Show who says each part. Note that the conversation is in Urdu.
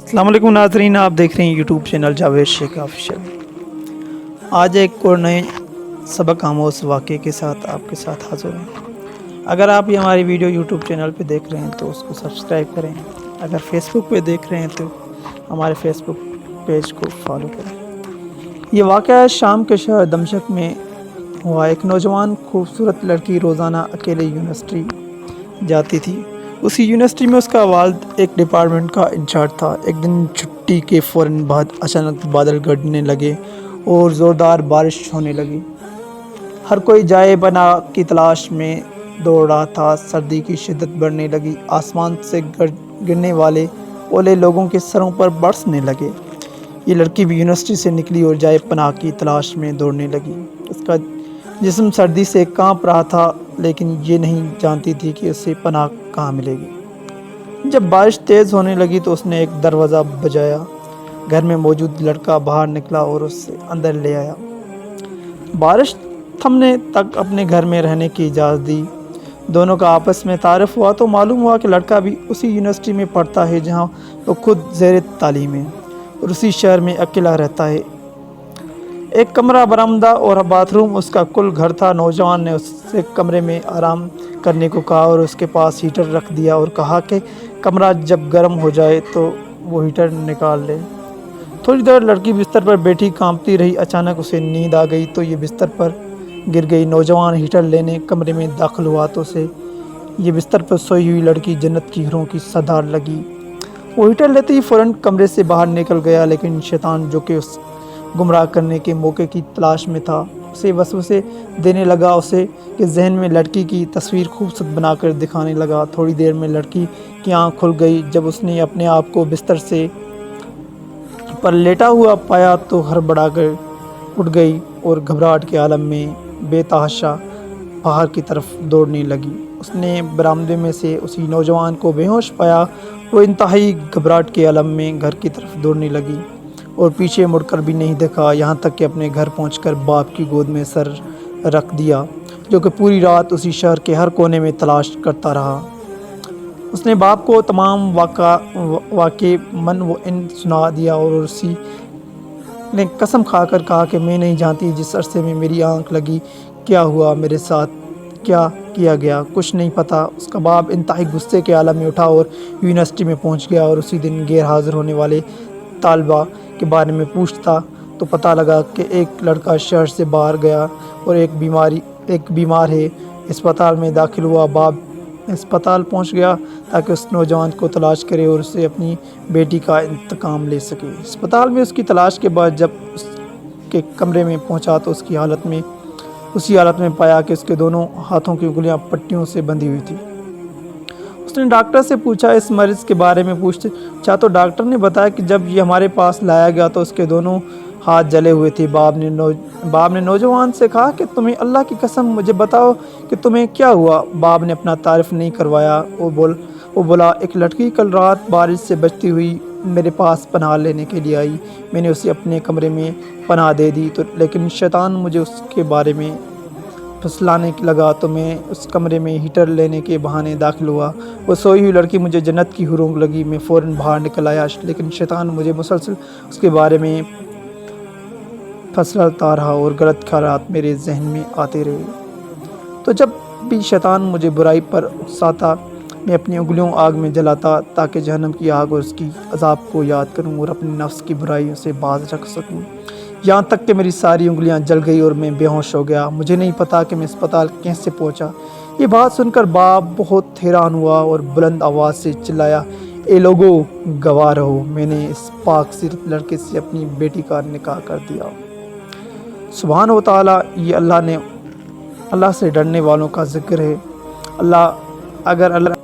Speaker 1: السلام علیکم ناظرین، آپ دیکھ رہے ہیں یوٹیوب چینل جاوید شیخ آفیشل۔ آج ایک اور نئے سبق آموز واقعے کے ساتھ آپ کے ساتھ حاضر ہیں۔ اگر آپ یہ ہماری ویڈیو یوٹیوب چینل پہ دیکھ رہے ہیں تو اس کو سبسکرائب کریں، اگر فیس بک پہ دیکھ رہے ہیں تو ہمارے فیس بک پیج کو فالو کریں۔ یہ واقعہ شام کے شہر دمشق میں ہوا۔ ایک نوجوان خوبصورت لڑکی روزانہ اکیلے یونیورسٹی جاتی تھی۔ اسی یونیورسٹی میں اس کا والد ایک ڈپارٹمنٹ کا انچارج تھا۔ ایک دن چھٹی کے فوراً بعد اچانک بادل گرجنے لگے اور زوردار بارش ہونے لگی۔ ہر کوئی جائے پناہ کی تلاش میں دوڑ رہا تھا۔ سردی کی شدت بڑھنے لگی، آسمان سے گرنے والے اولے لوگوں کے سروں پر برسنے لگے۔ یہ لڑکی بھی یونیورسٹی سے نکلی اور جائے پناہ کی تلاش میں دوڑنے لگی۔ اس کا جسم سردی سے کانپ رہا تھا، لیکن یہ نہیں جانتی تھی کہ اسے پناہ کہاں ملے گی۔ جب بارش تیز ہونے لگی تو اس نے ایک دروازہ بجایا۔ گھر میں موجود لڑکا باہر نکلا اور اسے اندر لے آیا۔ بارش تھمنے تک اپنے گھر میں رہنے کی اجازت دی۔ دونوں کا آپس میں تعارف ہوا تو معلوم ہوا کہ لڑکا بھی اسی یونیورسٹی میں پڑھتا ہے جہاں وہ خود زیر تعلیم ہے اور اسی شہر میں اکیلا رہتا ہے۔ ایک کمرہ، برآمدہ اور باتھ روم اس کا کل گھر تھا۔ نوجوان نے اسے کمرے میں آرام کرنے کو کہا اور اس کے پاس ہیٹر رکھ دیا اور کہا کہ کمرہ جب گرم ہو جائے تو وہ ہیٹر نکال لے۔ تھوڑی دیر لڑکی بستر پر بیٹھی کانپتی رہی۔ اچانک اسے نیند آ گئی تو یہ بستر پر گر گئی۔ نوجوان ہیٹر لینے کمرے میں داخل ہوا تو اسے یہ بستر پر سوئی ہوئی لڑکی جنت کی حوروں کی سردار لگی۔ وہ ہیٹر لیتے ہی فوراً کمرے سے باہر نکل گیا، لیکن شیطان جو کہ اس گمراہ کرنے کے موقع کی تلاش میں تھا اسے وسوسے دینے لگا، اسے کے ذہن میں لڑکی کی تصویر خوبصورت بنا کر دکھانے لگا۔ تھوڑی دیر میں لڑکی کی آنکھ کھل گئی۔ جب اس نے اپنے آپ کو بستر سے پر لیٹا ہوا پایا تو ہڑبڑا کر اٹھ گئی اور گھبراہٹ کے عالم میں بے تحاشا باہر کی طرف دوڑنے لگی۔ اس نے برآمدے میں سے اسی نوجوان کو بے ہوش پایا۔ وہ انتہائی گھبراہٹ کے عالم میں گھر کی طرف دوڑنے لگی اور پیچھے مڑ کر بھی نہیں دیکھا، یہاں تک کہ اپنے گھر پہنچ کر باپ کی گود میں سر رکھ دیا، جو کہ پوری رات اسی شہر کے ہر کونے میں تلاش کرتا رہا۔ اس نے باپ کو تمام واقع من و عن سنا دیا اور اسی نے قسم کھا کر کہا کہ میں نہیں جانتی جس عرصے میں میری آنکھ لگی کیا ہوا، میرے ساتھ کیا کیا گیا، کچھ نہیں پتہ۔ اس کا باپ انتہائی غصے کے عالم میں اٹھا اور یونیورسٹی میں پہنچ گیا اور اسی دن غیر حاضر ہونے والے طالبہ کے بارے میں پوچھتا تو پتہ لگا کہ ایک لڑکا شہر سے باہر گیا اور ایک بیمار ہے۔ اسپتال میں داخل ہوا۔ باپ اسپتال پہنچ گیا تاکہ اس نوجوان کو تلاش کرے اور اسے اپنی بیٹی کا انتقام لے سکے۔ اسپتال میں اس کی تلاش کے بعد جب اس کے کمرے میں پہنچا تو اسی حالت میں پایا کہ اس کے دونوں ہاتھوں کی انگلیاں پٹیوں سے بندھی ہوئی تھی۔ اس نے ڈاکٹر سے پوچھا، اس مریض کے بارے میں پوچھا تو ڈاکٹر نے بتایا کہ جب یہ ہمارے پاس لایا گیا تو اس کے دونوں ہاتھ جلے ہوئے تھے۔ باپ نے نوجوان سے کہا کہ تمہیں اللہ کی قسم مجھے بتاؤ کہ تمہیں کیا ہوا۔ باپ نے اپنا تعارف نہیں کروایا۔ وہ بولا، ایک لڑکی کل رات بارش سے بچتی ہوئی میرے پاس پناہ لینے کے لیے آئی، میں نے اسے اپنے کمرے میں پناہ دے دی لیکن شیطان مجھے اس کے بارے میں پھسلانے لگا تو میں اس کمرے میں ہیٹر لینے کے بہانے داخل ہوا۔ وہ سوئی ہوئی لڑکی مجھے جنت کی حوروں لگی، میں فوراً باہر نکل آیا، لیکن شیطان مجھے مسلسل اس کے بارے میں پھسلاتا رہا اور غلط خیالات میرے ذہن میں آتے رہے۔ تو جب بھی شیطان مجھے برائی پر اکساتا میں اپنی انگلیوں آگ میں جلاتا تاکہ جہنم کی آگ اور اس کی عذاب کو یاد کروں اور اپنے نفس کی برائیوں سے باز رکھ سکوں، یہاں تک کہ میری ساری انگلیاں جل گئی اور میں بے ہوش ہو گیا۔ مجھے نہیں پتا کہ میں اسپتال کیسے پہنچا۔ یہ بات سن کر باپ بہت حیران ہوا اور بلند آواز سے چلایا، اے لوگو، گواہ رہو، میں نے اس پاک سیرت لڑکے سے اپنی بیٹی کا نکاح کر دیا۔ سبحان و تعالیٰ، یہ اللہ سے ڈرنے والوں کا ذکر ہے۔ اگر اللہ